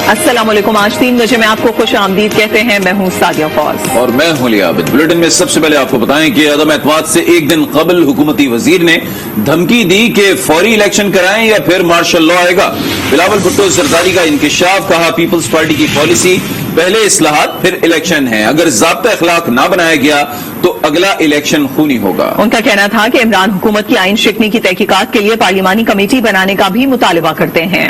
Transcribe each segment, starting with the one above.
السلام علیکم، آج 3 بجے میں آپ کو خوش آمدید کہتے ہیں. میں ہوں سعدیہ فوز اور میں ہوں علی عابد. بلیٹن میں سب سے پہلے آپ کو بتائیں کہ عدم اعتماد سے ایک دن قبل حکومتی وزیر نے دھمکی دی کہ فوری الیکشن کرائیں یا پھر مارشل لا آئے گا. بلاول بھٹو زرداری کا انکشاف. کہا پیپلز پارٹی کی پالیسی پہلے اصلاحات پھر الیکشن ہے. اگر ضابطہ اخلاق نہ بنایا گیا تو اگلا الیکشن خونی ہوگا. ان کا کہنا تھا کہ عمران حکومت کی آئین شکنی کی تحقیقات کے لیے پارلیمانی کمیٹی بنانے کا بھی مطالبہ کرتے ہیں.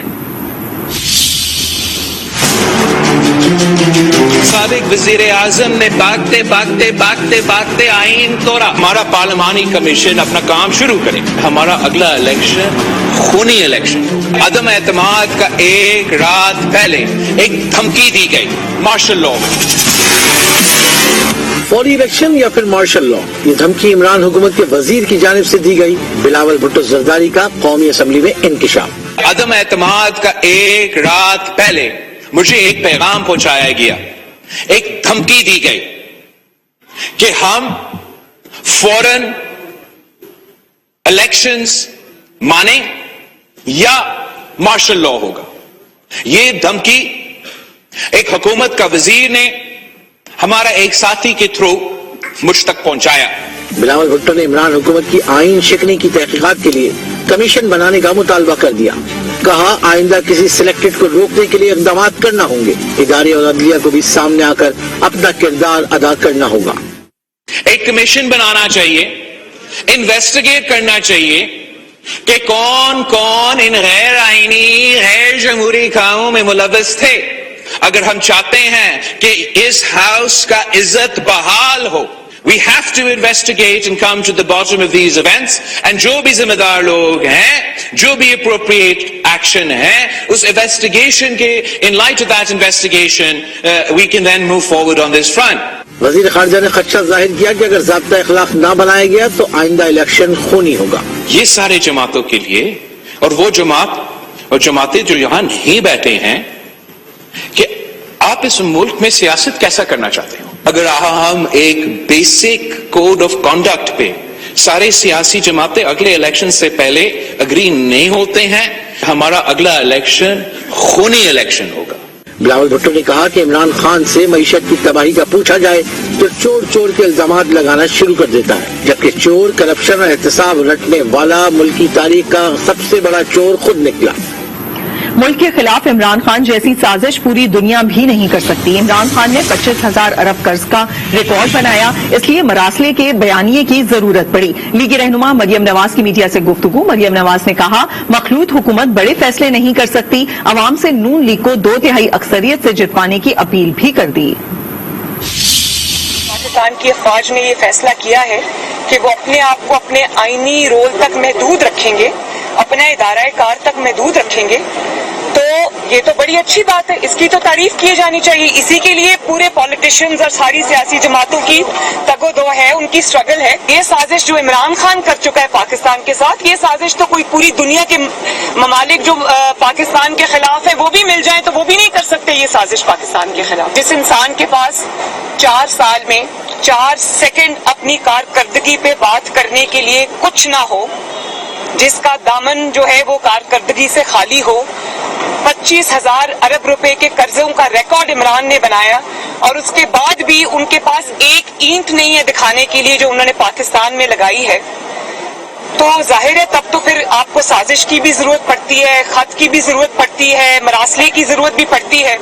سابق وزیر اعظم نے بھاگتے آئین توڑا. ہمارا پارلیمانی کمیشن اپنا کام شروع کرے. ہمارا اگلا الیکشن خونی الیکشن. عدم اعتماد کا ایک رات پہلے ایک دھمکی دی گئی مارشل لا. فوری الیکشن یا پھر مارشل لا، یہ دھمکی عمران حکومت کے وزیر کی جانب سے دی گئی. بلاول بھٹو زرداری کا قومی اسمبلی میں انکشاف. عدم اعتماد کا ایک رات پہلے مجھے ایک پیغام پہنچایا گیا، ایک دھمکی دی گئی کہ ہم فوراً الیکشنز مانیں یا مارشل لا ہوگا. یہ دھمکی ایک حکومت کا وزیر نے ہمارا ایک ساتھی کے تھرو مجھ تک پہنچایا. بلاول بھٹو نے عمران حکومت کی آئین شکنی کی تحقیقات کے لیے کمیشن بنانے کا مطالبہ کر دیا. کہا آئندہ کسی سلیکٹڈ کو روکنے کے لیے اقدامات کرنا ہوں گے. ادارے اور عدلیہ کو بھی سامنے آ کر اپنا کردار ادا کرنا ہوگا. ایک کمیشن بنانا چاہیے، انویسٹیگیٹ کرنا چاہیے کہ کون کون ان غیر آئینی غیر جمہوری کاموں میں ملوث تھے. اگر ہم چاہتے ہیں کہ اس ہاؤس کا عزت بحال ہو، we have to investigate and come to the bottom of these events. And جو بھی ذمہ دار لوگ ہیں، جو بھی appropriate action ہے، اس investigation کے in light of that investigation we can then move forward on this front. وزیر خارجہ نے خدشہ ظاہر کیا کہ اگر ضابطہ اخلاق نہ بنایا گیا تو آئندہ الیکشن خونی ہوگا. یہ سارے جماعتوں کے لیے اور وہ جماعت اور جماعتیں جو یہاں نہیں بیٹھے ہیں کہ آپ اس ملک میں سیاست کیسا کرنا چاہتے ہو. اگر ہم ایک بیسک کوڈ آف کانڈکٹ پہ سارے سیاسی جماعتیں اگلے الیکشن سے پہلے اگری نہیں ہوتے ہیں، ہمارا اگلا الیکشن خونی الیکشن ہوگا. بلاول بھٹو نے کہا کہ عمران خان سے معیشت کی تباہی کا پوچھا جائے تو چور کے الزامات لگانا شروع کر دیتا ہے، جبکہ چور، کرپشن اور احتساب رٹنے والا ملکی تاریخ کا سب سے بڑا چور خود نکلا. ملک کے خلاف عمران خان جیسی سازش پوری دنیا بھی نہیں کر سکتی. عمران خان نے 25,000 ارب قرض کا ریکارڈ بنایا، اس لیے مراسلے کے بیانیے کی ضرورت پڑی. لیگی رہنما مریم نواز کی میڈیا سے گفتگو. مریم نواز نے کہا مخلوط حکومت بڑے فیصلے نہیں کر سکتی. عوام سے نون لیگ کو 2/3 اکثریت سے جتوانے کی اپیل بھی کر دی. پاکستان کی افواج نے یہ فیصلہ کیا ہے کہ وہ اپنے آپ کو اپنے آئینی رول تک محدود رکھیں گے، اپنا ادارہ کار تک محدود رکھیں گے. تو یہ تو بڑی اچھی بات ہے، اس کی تو تعریف کی جانی چاہیے. اسی کے لیے پورے پولیٹیشنز اور ساری سیاسی جماعتوں کی تگ و دو ہے، ان کی سٹرگل ہے. یہ سازش جو عمران خان کر چکا ہے پاکستان کے ساتھ، یہ سازش تو کوئی پوری دنیا کے ممالک جو پاکستان کے خلاف ہے وہ بھی مل جائیں تو وہ بھی نہیں کر سکتے یہ سازش پاکستان کے خلاف. جس انسان کے پاس 4 سال میں 4 سیکنڈ اپنی کارکردگی پہ بات کرنے کے لیے کچھ نہ ہو، جس کا دامن جو ہے وہ کارکردگی سے خالی ہو، 25,000 ارب روپے کے قرضوں کا ریکارڈ عمران نے بنایا، اور اس کے بعد بھی ان کے پاس ایک اینٹ نہیں ہے دکھانے کے لیے جو انہوں نے پاکستان میں لگائی ہے. تو ظاہر ہے تب تو پھر آپ کو سازش کی بھی ضرورت پڑتی ہے، خط کی بھی ضرورت پڑتی ہے، مراسلے کی ضرورت بھی پڑتی ہے.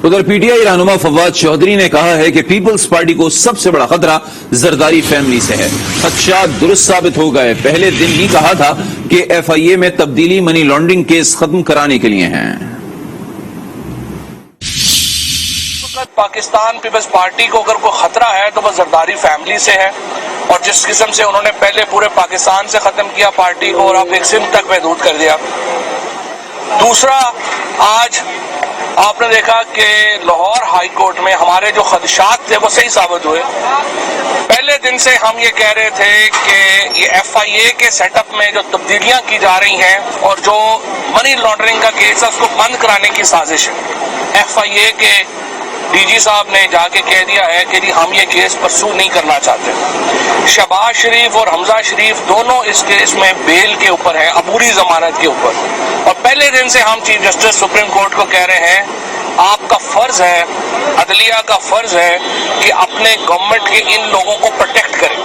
ادھر پی ٹی آئی رہنما فواد چودھری نے کہا ہے کہ پیپلز پارٹی کو سب سے بڑا خطرہ زرداری فیملی سے ہے. خدشات درست ثابت ہو گئے. پہلے دن ہی کہا تھا کہ ایف آئی اے میں تبدیلی منی لانڈرنگ کیس ختم کرانے کے لیے ہیں. پاکستان پیپلز پارٹی کو اگر کوئی خطرہ ہے تو وہ زرداری فیملی سے ہے، اور جس قسم سے انہوں نے پہلے پورے پاکستان سے ختم کیا پارٹی کو اور اب ایک سندھ تک محدود کر دیا. دوسرا، آج آپ نے دیکھا کہ لاہور ہائی کورٹ میں ہمارے جو خدشات تھے وہ صحیح ثابت ہوئے. پہلے دن سے ہم یہ کہہ رہے تھے کہ یہ ایف آئی اے کے سیٹ اپ میں جو تبدیلیاں کی جا رہی ہیں اور جو منی لانڈرنگ کا کیس ہے اس کو بند کرانے کی سازش ہے. ایف آئی اے کے डीजी साहब ने जाके कह दिया है कि जी हम ये केस परसू नहीं करना चाहते। शहबाज शरीफ और हमजा शरीफ दोनों इस केस में बेल के ऊपर है, अबूरी जमानत के ऊपर, और पहले दिन से हम चीफ जस्टिस सुप्रीम कोर्ट को कह रहे हैं आपका फर्ज है, अदलिया का फर्ज है कि अपने गवर्नमेंट के इन लोगों को प्रोटेक्ट करें।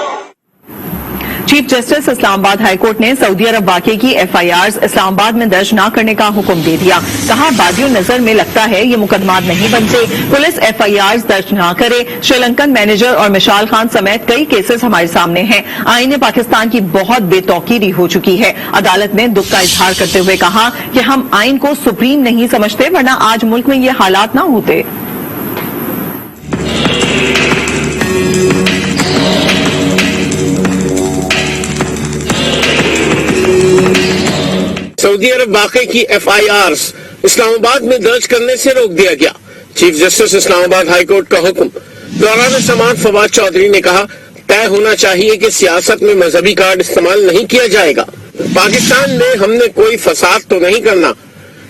चीफ जस्टिस इस्लामाबाद हाईकोर्ट ने सऊदी अरब वाकये की एफआईआर इस्लामाबाद में दर्ज न करने का हुक्म दे दिया। कहा बादियों नजर में लगता है ये मुकदमात नहीं बनते, पुलिस एफआईआर दर्ज न करे। श्रीलंकन मैनेजर और मिशाल खान समेत कई केसेस हमारे सामने हैं। आईन पाकिस्तान की बहुत बेतौकीरी हो चुकी है। अदालत ने दुख का इजहार करते हुए कहा कि हम आईन को सुप्रीम नहीं समझते, वरना आज मुल्क में ये हालात न होते। सऊदी अरब वाकये की एफआईआर इस्लामाबाद में दर्ज करने से रोक दिया गया। चीफ जस्टिस इस्लामाबाद हाईकोर्ट का हुक्म। दौरान समाअत फवाद चौधरी ने कहा तय होना चाहिए कि सियासत में मजहबी कार्ड इस्तेमाल नहीं किया जाएगा। पाकिस्तान में हमने कोई फसाद तो नहीं करना।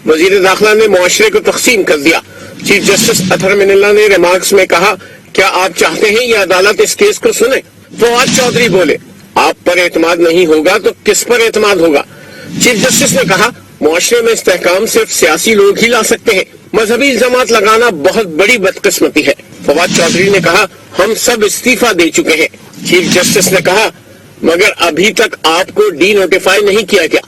वजीर दाखिला ने मुआशरे को तकसीम कर दिया। चीफ जस्टिस अतहर मिनल्ला ने रिमार्क्स में कहा क्या आप चाहते हैं ये अदालत इस केस को सुने? फवाद चौधरी बोले आप पर एतमाद नहीं होगा तो किस पर एतमाद होगा? चीफ जस्टिस ने कहा मुआशरे में इस्तेहकाम सिर्फ सियासी लोग ही ला सकते हैं, मजहबी इल्जामात लगाना बहुत बड़ी बदकिस्मती है। फवाद चौधरी ने कहा हम सब इस्तीफा दे चुके हैं। चीफ जस्टिस ने कहा मगर अभी तक आपको डी नोटिफाई नहीं किया गया।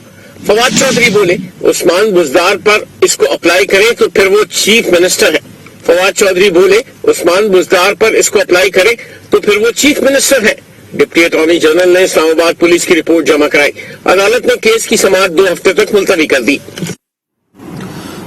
फवाद चौधरी बोले उस्मान बुज़दार पर इसको अप्लाई करें तो फिर वो चीफ मिनिस्टर है। फवाद चौधरी बोले उस्मान बुज़दार पर इसको अप्लाई करें तो फिर वो चीफ मिनिस्टर है। डिप्टी अटॉर्नी जनरल ने इस्लामाबाद पुलिस की रिपोर्ट जमा कराई। अदालत ने केस की समाअत 2 हफ्ते तक मुलतवी कर दी।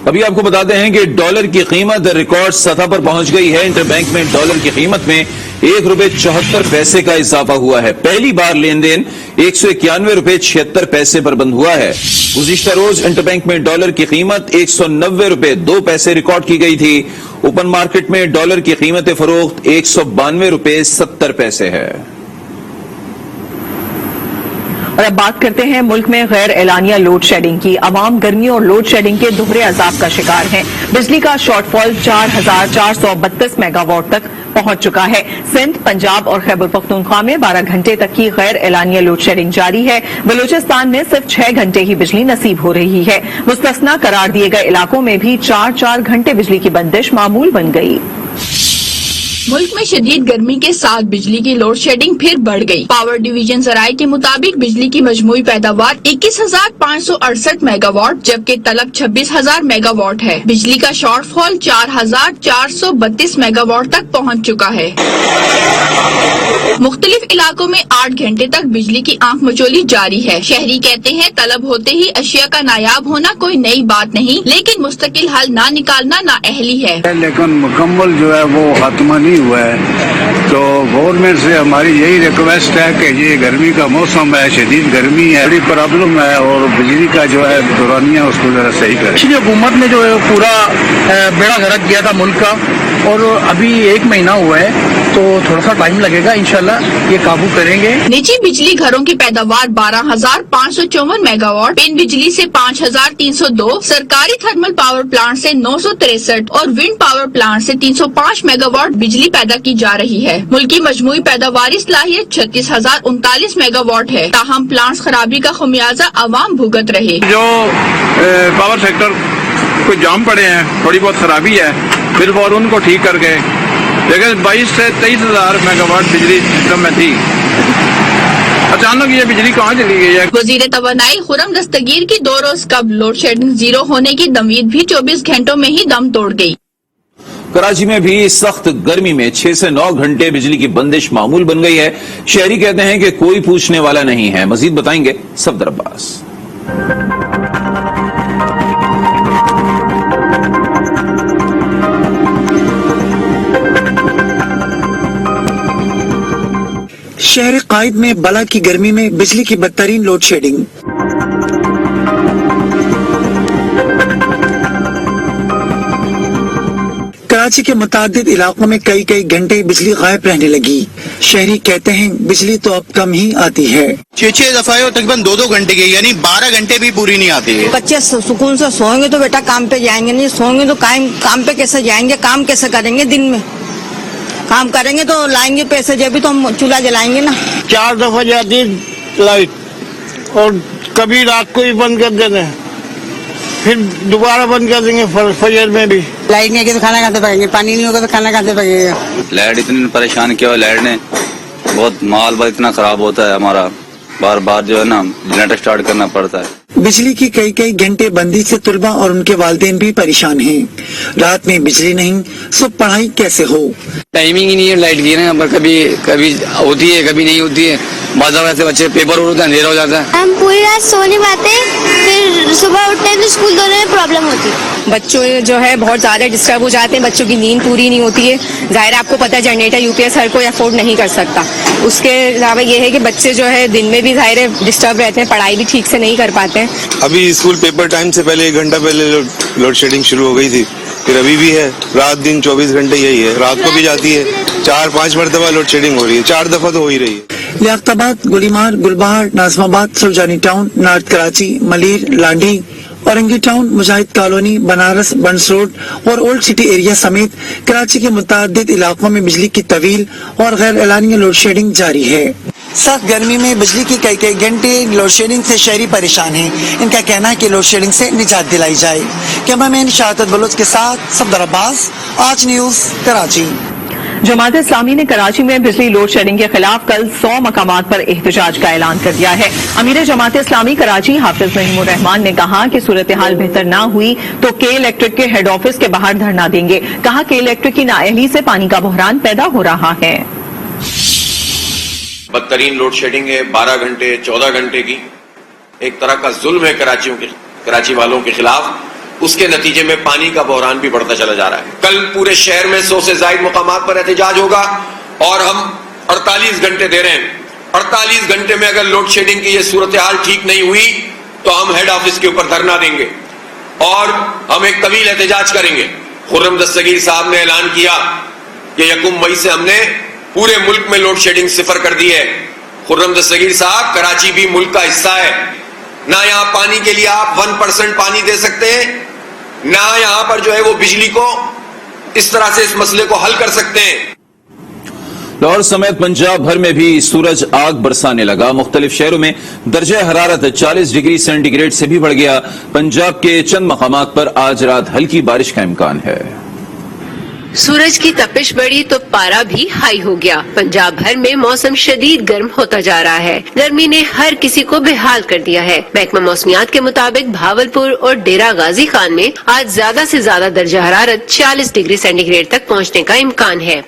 अभी आपको बताते हैं कि डॉलर की कीमत रिकॉर्ड सतह पर पहुंच गई है। इंटरबैंक में डॉलर की कीमत में ₹1.74 का इजाफा हुआ है। पहली बार लेन देन ₹191.76 पर बंद हुआ है। गुज़िश्ता रोज इंटरबैंक में डॉलर की कीमत ₹190.02 रिकॉर्ड की गई थी। ओपन मार्केट में डॉलर की कीमत फरोख्त ₹192.70 है। और अब बात करते हैं मुल्क में गैर एलानिया लोड शेडिंग की। अवाम गर्मी और लोड शेडिंग के दोहरे अजाब का शिकार है। बिजली का शॉर्टफॉल 4,432 मेगावाट तक पहुंच चुका है। सिंध, पंजाब और खैबर पख्तूनख्वा में 12 घंटे तक की गैर एलानिया लोड शेडिंग जारी है। बलूचिस्तान में सिर्फ 6 घंटे ही बिजली नसीब हो रही है। मुस्तस्ना करार दिए गए इलाकों में भी 4-4 घंटे बिजली की बंदिश मामूल बन गई। मुल्क में शदीद गर्मी के साथ बिजली की लोड शेडिंग फिर बढ़ गई। पावर डिवीजन जराये के मुताबिक बिजली की मजमूई पैदावार 21,568 मेगावाट जबकि तलब 26,000 मेगावाट है। बिजली का शॉर्टफॉल 4,432 मेगावाट तक पहुंच चुका है। मुख्तलिफ इलाकों में 8 घंटे तक बिजली की आंख मचोली जारी है। शहरी कहते हैं तलब होते ही अशिया का नायाब होना कोई नई बात नहीं, लेकिन मुस्तकिल हल ना निकालना ना अहली है। लेकिन मुकम्मल जो है वो खात्मा नहीं हुआ है, तो गवर्नमेंट से हमारी यही रिक्वेस्ट है कि ये गर्मी का मौसम है, शदीद गर्मी है, बड़ी प्रॉब्लम है और बिजली का जो है दौरानिया उसको जरा सही करे। पिछली हुकूमत ने जो है पूरा बेड़ा गर्क किया था मुल्क का, और अभी 1 महीना हुआ है तो थोड़ा सा टाइम लगेगा, इंशाल्लाह ये काबू करेंगे। निजी बिजली घरों की पैदावार 12,554 मेगावाट, पिन बिजली से 5,302, सरकारी थर्मल पावर प्लांट से 963 और विंड पावर प्लांट से 305 मेगावाट बिजली पैदा की जा रही है। मुल्क की मजमूई पैदावारी सलाहियत 36,039 मेगावाट है। ताहम प्लांट्स खराबी का खमियाजा आवाम भुगत रहे। जो पावर सेक्टर को जाम पड़े हैं, थोड़ी बहुत खराबी है, फिर वो उनको ठीक करके, लेकिन 22 से 23,000 मेगावाट बिजली सिस्टम में थी, अचानक ये बिजली कहाँ चली गई है। वजीर तवानाई खुरम दस्तगीर की 2 रोज कब लोड शेडिंग 0 होने की तमवीद भी 24 घंटों में ही दम तोड़ गई। कराची में भी सख्त गर्मी में 6 से 9 घंटे बिजली की बंदिश मामूल बन गई है। शहरी कहते हैं कि कोई पूछने वाला नहीं है। मजीद बताएंगे सफदर अब्बास। शहर कायद में बला की गर्मी में बिजली की बदतरीन लोड शेडिंग। कराची के मुतादिद इलाकों में कई कई घंटे बिजली गायब रहने लगी। शहरी कहते हैं बिजली तो अब कम ही आती है। 6 दफा तकरीबन 2-2 घंटे की, यानी 12 घंटे भी पूरी नहीं आती है। बच्चे सुकून से सोएंगे तो बेटा काम पे जाएंगे, नहीं सोएंगे तो काम पे कैसे जाएंगे, काम कैसे करेंगे? दिन में काम करेंगे तो लाएंगे पैसे, जब भी तो हम चूल्हा जलाएंगे ना। 4 दफा जाती है लाइट और कभी रात को ही बंद कर देते हैं, फिर दोबारा बंद कर देंगे फजर में भी। लाइट नहीं आएगी तो खाना खाते पकेंगे, पानी नहीं होगा तो खाना खाते पकेगा। लाइट इतनी परेशान किया हुआ लाइट ने, बहुत माल इतना खराब होता है हमारा, बार बार जो है ना जनरेटर स्टार्ट करना पड़ता है। बिजली की कई कई घंटे बंदी से तुलबा और उनके वालिदैन भी परेशान हैं। रात में बिजली नहीं, सुबह पढ़ाई कैसे हो? टाइमिंग ही नहीं है लाइट की ना, पर कभी कभी होती है कभी नहीं होती है। बाजार वैसे बच्चे पेपर उड़ता है, अंधेरा हो जाता है। हम पूरी रात सो नहीं पाते, फिर सुबह उठते हैं तो स्कूल जाने में प्रॉब्लम होती है। बच्चों जो है बहुत ज्यादा डिस्टर्ब हो जाते हैं, बच्चों की नींद पूरी नहीं होती है। जाहिर है आपको पता है जनरेटर यूपीएस हर कोई अफोर्ड नहीं कर सकता। उसके अलावा ये है कि बच्चे जो है दिन में भी जाहिर है डिस्टर्ब रहते हैं, पढ़ाई भी ठीक से नहीं कर पाते हैं। अभी स्कूल पेपर टाइम से पहले 1 घंटा पहले लोड शेडिंग शुरू हो गई थी, फिर अभी भी है, रात दिन 24 घंटे यही है। रात को भी जाती है, 4-5 मरतबा लोड शेडिंग हो रही है, 4 दफा तो हो ही रही है। Liaquatabad, Golimar, Gulbahar, Nazimabad, Surjani Town, North Karachi, Malir, Landhi, Orangi Town, Mujahid Colony, Banaras, बंस रोड और ओल्ड सिटी एरिया समेत कराची के मुतादिद इलाकों में बिजली की तवील और गैर एलानिया लोड शेडिंग जारी है। सख्त गर्मी में बिजली की कई कई घंटे लोड शेडिंग से शहरी परेशान हैं। इनका कहना है कि लोड शेडिंग से निजात दिलाई जाए। कैमरामैन शाहतत बलोच के साथ सफदर अब्बास, आज न्यूज, कराची। जमात इस्लामी ने कराची में बिजली लोड शेडिंग के खिलाफ कल 100 मकामात पर एहतजाज का ऐलान कर दिया है। अमीर जमात इस्लामी कराची हाफिज नईमुर रहमान ने कहा कि सूरत हाल बेहतर ना हुई तो के इलेक्ट्रिक के हेड ऑफिस के बाहर धरना देंगे। कहा कि इलेक्ट्रिक की नाअहली से पानी का बहरान पैदा हो रहा है। बदतरीन लोड शेडिंग है, 12 घंटे 14 घंटे की, एक तरह का जुल्म है कराची वालों के खिलाफ। उसके नतीजे में पानी का बहरान भी बढ़ता चला जा रहा है। कल पूरे शहर में 100 से ज्यादा मकामात पर एहतजाज होगा और हम 48 घंटे दे रहे हैं। 48 घंटे में अगर लोड शेडिंग की ये सूरत हाल ठीक नहीं हुई तो हम हेड ऑफिस के ऊपर धरना देंगे और हम एक तवील एहतजाज करेंगे। खुर्रम दस्तगीर साहब ने ऐलान किया कि 1 मई से हमने पूरे मुल्क में लोड शेडिंग सिफर कर दी है। खुर्रम दस्तगीर साहब, कराची भी मुल्क का हिस्सा है ना, यहाँ पानी के लिए आप 1% पानी दे सकते हैं, ना यहाँ पर जो है वो बिजली को इस तरह से इस मसले को हल कर सकते हैं। लाहौर समेत पंजाब भर में भी सूरज आग बरसाने लगा। मुख्तलिफ शहरों में दर्जा हरारत 40 डिग्री सेंटीग्रेड से भी बढ़ गया। पंजाब के चंद मकामात पर आज रात हल्की बारिश का इम्कान है। सूरज की तपिश बढ़ी तो पारा भी हाई हो गया। पंजाब भर में मौसम शदीद गर्म होता जा रहा है। गर्मी ने हर किसी को बेहाल कर दिया है। महकमा मौसमियात के मुताबिक भावलपुर और डेरा गाजी खान में आज ज्यादा से ज्यादा दर्जा हरारत 40 डिग्री सेंटीग्रेड तक पहुंचने का इम्कान है।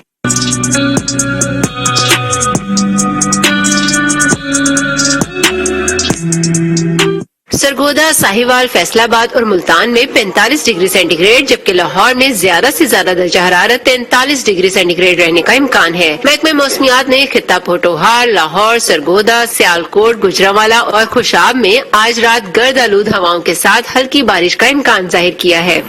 सरगोदा, साहिवाल, फैसलाबाद और मुल्तान में 45 डिग्री सेंटीग्रेड, जबकि लाहौर में ज्यादा से ज्यादा दर्जा हरारत 43 डिग्री सेंटीग्रेड रहने का इम्कान है। महकमे मौसमियात ने खित्ता पोटोहार, लाहौर, सरगोदा, सियालकोट, गुजरावाला और खुशाब में आज रात गर्द आलूद हवाओं के साथ हल्की बारिश का इम्कान जाहिर किया है।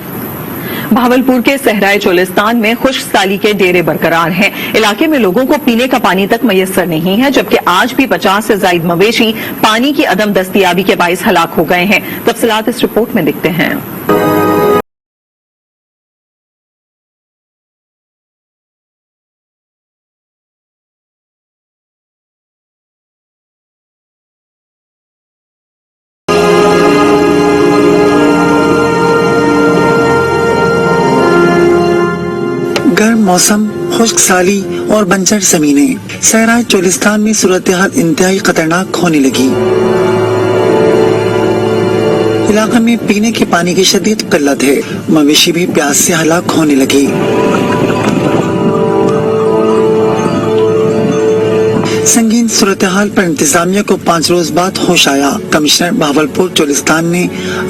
भावलपुर के सहराए चोलिस्तान में खुश्क साली के डेरे बरकरार हैं। इलाके में लोगों को पीने का पानी तक मयसर नहीं है, जबकि आज भी 50 से ज्यादा मवेशी पानी की अदम दस्तयाबी के बाइस हलाक हो गए हैं। तफसीलात इस रिपोर्ट में दिखते हैं। गर्म मौसम, खुश्क साली और बंजर जमीनें। सहराए चोलिस्तान में सूरत हाल इंतहाई खतरनाक होने लगी। इलाके में पीने के पानी की शदीद किल्लत है। मवेशी भी प्यास से हलाक होने लगी। संगीन सूरत हाल पर इंतजामिया को 5 रोज बाद होश आया। कमिश्नर भावलपुर चोलिस्तान ने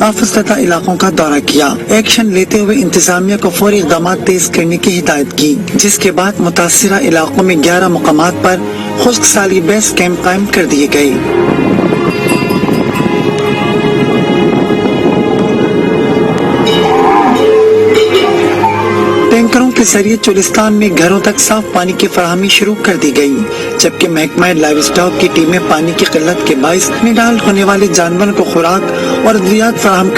आफतज़दा इलाकों का दौरा किया। एक्शन लेते हुए इंतजामिया को फौरी इक़दाम तेज करने की हिदायत की, जिसके बाद मुतासिरा इलाकों में 11 मकामात पर खुश्क साली बेस कैंप कायम कर दिए गए। टैंकरों کے ذریعے چولستان میں گھروں تک صاف پانی کی فراہمی شروع کر دی گئی، جبکہ محکمہ لائیو اسٹاک کی ٹیمیں پانی کی قلت کے باعث نڈال ہونے والے جانوروں کو خوراک اور ادویات فراہم